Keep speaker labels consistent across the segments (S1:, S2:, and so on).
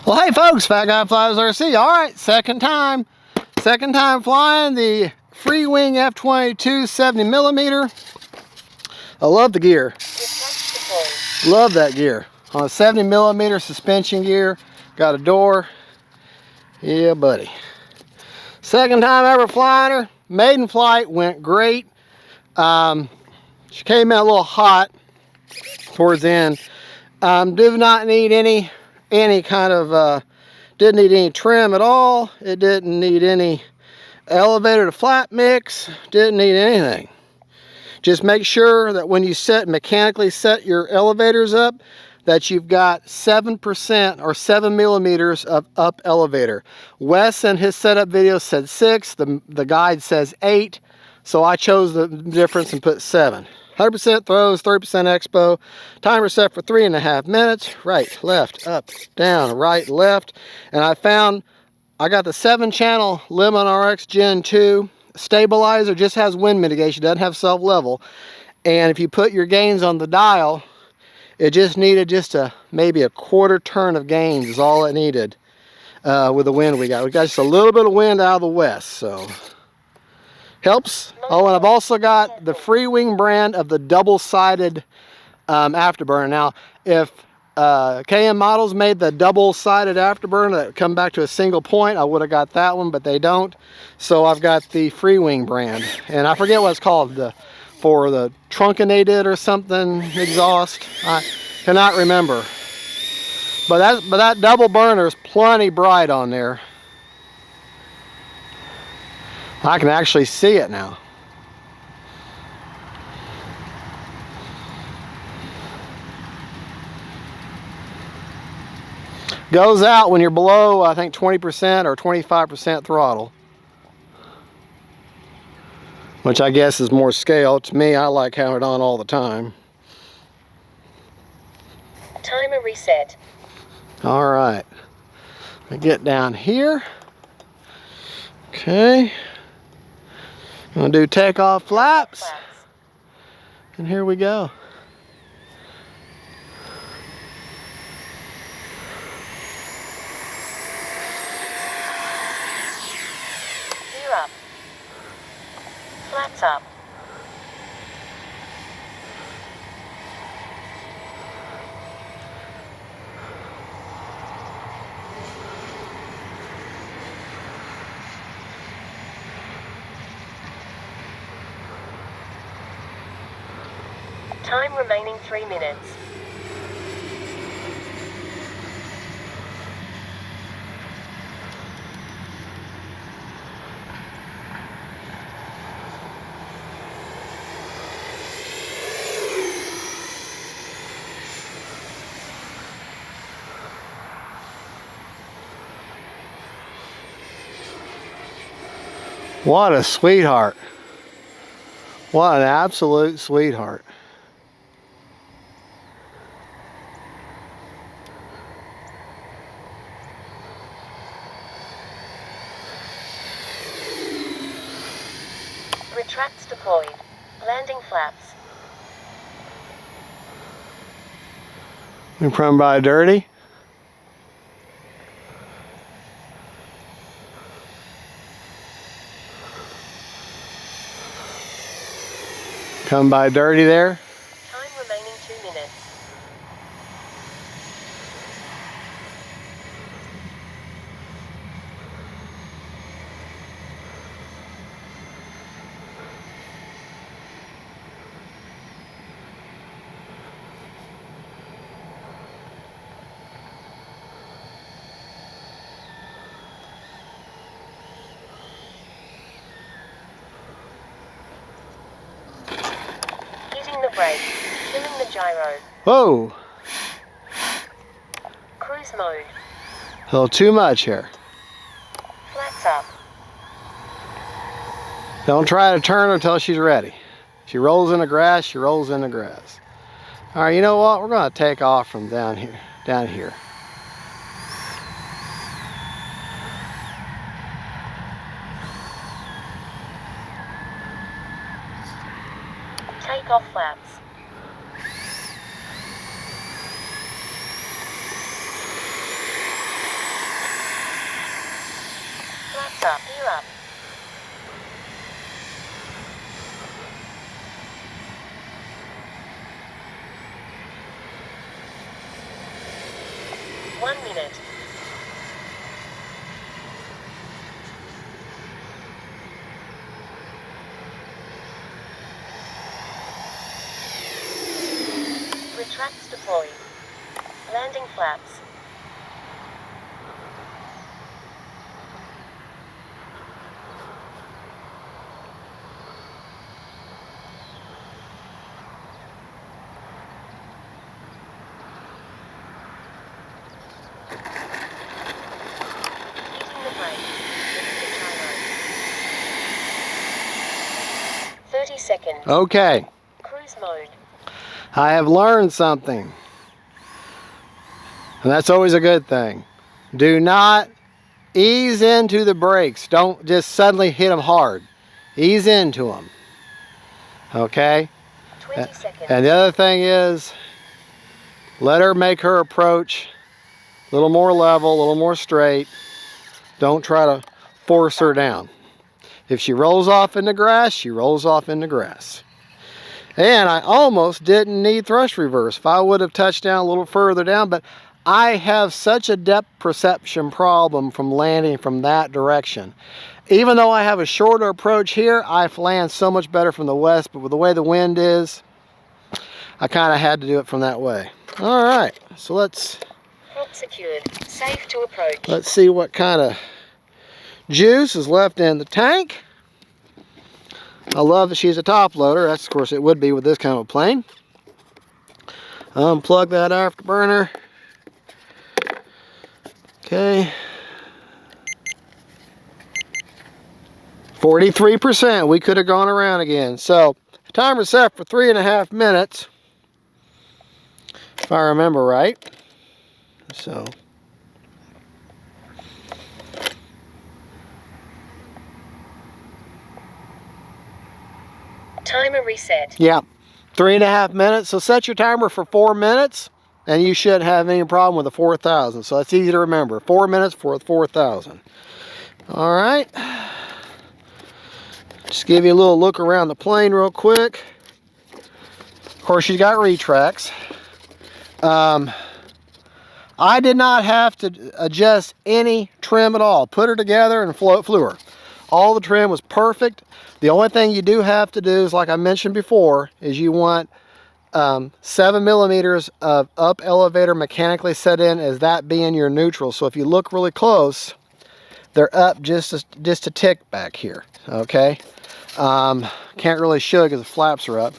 S1: Well, hey folks, Fat Guy Flies RC. All right, second time flying the Freewing F-22 70mm. I love the gear. Love that gear. On a 70mm suspension gear, got a door. Yeah, buddy. Second time ever flying her. Maiden flight went great. She came in a little hot towards the end. Did not need any kind of didn't need any trim at all. It didn't need any elevator to flat mix. Didn't need anything. Just make sure that when you mechanically set your elevators up, that you've got 7% or 7mm of up elevator. Wes in his setup video said 6. The guide says 8. So I chose the difference and put 7. 100% throws, 30% expo. Timer set for 3.5 minutes. Right, left, up, down, right, left. And I got the 7-channel Lemon RX Gen 2 stabilizer. Just has wind mitigation, doesn't have self-level. And if you put your gains on the dial, it just needed maybe a quarter turn of gains is all it needed with the wind we got. We got just a little bit of wind out of the west, so helps. Oh, and I've also got the Freewing brand of the double-sided afterburner. Now, if KM models made the double-sided afterburner that come back to a single point, I would have got that one, but they don't. So I've got the Freewing brand, and I forget what it's called, for the truncanated or something exhaust. I cannot remember. But that double burner is plenty bright on there. I can actually see it now. Goes out when you're below, I think, 20% or 25% throttle. Which I guess is more scale. To me, I like having it on all the time.
S2: Timer reset.
S1: All right. Let me get down here. Okay. I'm gonna do takeoff flaps. And here we go.
S2: Gear up. Flaps up. Time remaining 3 minutes.
S1: What a sweetheart. What an absolute sweetheart.
S2: Retracts deployed. Landing flaps.
S1: We run by dirty. Come by dirty there.
S2: Time remaining 2 minutes. The brake, killing the gyro.
S1: Whoa!
S2: Cruise mode.
S1: A little too much here.
S2: Flaps up.
S1: Don't try to turn her until she's ready. She rolls in the grass, she rolls in the grass. All right, you know what? We're gonna take off from down here.
S2: Takeoff flaps. up. Gear up. One minute. Retracts deployed. Landing flaps. Hitting the brake. Hitting the gyro. 30 seconds.
S1: Okay,
S2: Cruise mode.
S1: I have learned something. And that's always a good thing. Do not ease into the brakes. Don't just suddenly hit them hard. Ease into them. Okay?
S2: 20 seconds.
S1: And the other thing is, let her make her approach a little more level, a little more straight. Don't try to force her down. If she rolls off in the grass, she rolls off in the grass. And I almost didn't need thrust reverse. If I would have touched down a little further down, but I have such a depth perception problem from landing from that direction. Even though I have a shorter approach here, I land so much better from the west, but with the way the wind is, I kind of had to do it from that way. All right, so let's
S2: Secured. Safe to approach.
S1: let's see what kind of juice is left in the tank. I love that she's a top loader. That's, of course, it would be with this kind of a plane. Unplug that afterburner. Okay. 43%. We could have gone around again. So, timer set for 3.5 minutes, if I remember right. So.
S2: Timer reset.
S1: Yeah, 3.5 minutes. So set your timer for 4 minutes, and you shouldn't have any problem with the 4,000. So that's easy to remember. 4 minutes for 4,000. All right. Just give you a little look around the plane real quick. Of course, she's got retracts. I did not have to adjust any trim at all. Put her together and flew her. All the trim was perfect. The only thing you do have to do is, like I mentioned before, is you want 7 millimeters of up elevator mechanically set in as that being your neutral. So if you look really close, they're up just a tick back here, okay? Can't really show because the flaps are up.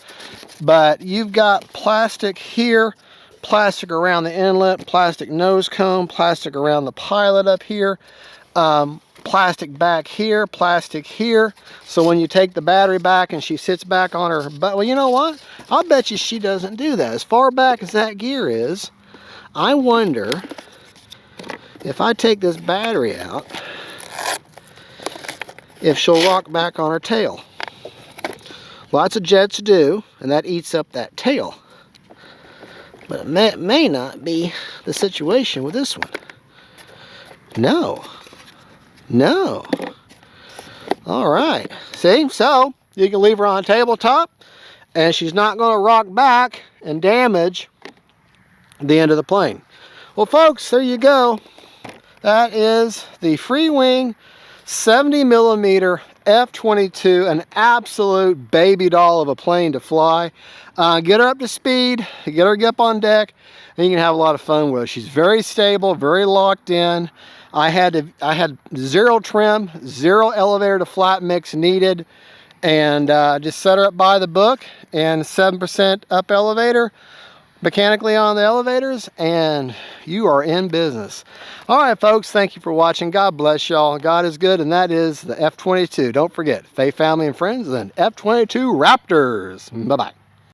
S1: But you've got plastic here, plastic around the inlet, plastic nose cone, plastic around the pilot up here, plastic back here, plastic here. So when you take the battery back and she sits back on her butt, well, you know what? I'll bet you she doesn't do that. As far back as that gear is, I wonder if I take this battery out, if she'll rock back on her tail. Lots of jets do, and that eats up that tail. But it may not be the situation with this one. No. No. All right. See? So, you can leave her on tabletop, and she's not going to rock back and damage the end of the plane. Well, folks, there you go. That is the Freewing 70 millimeter F-22, an absolute baby doll of a plane to fly. Get her up to speed, get her up on deck, and you can have a lot of fun with her. She's very stable, very locked in. I had zero trim, zero elevator to flat mix needed, and just set her up by the book, and 7% up elevator mechanically on the elevators, and you are in business. All right, folks, thank you for watching. God bless y'all. God is good, and that is the F-22. Don't forget, faith, family, and friends, and F-22 Raptors. Bye-bye.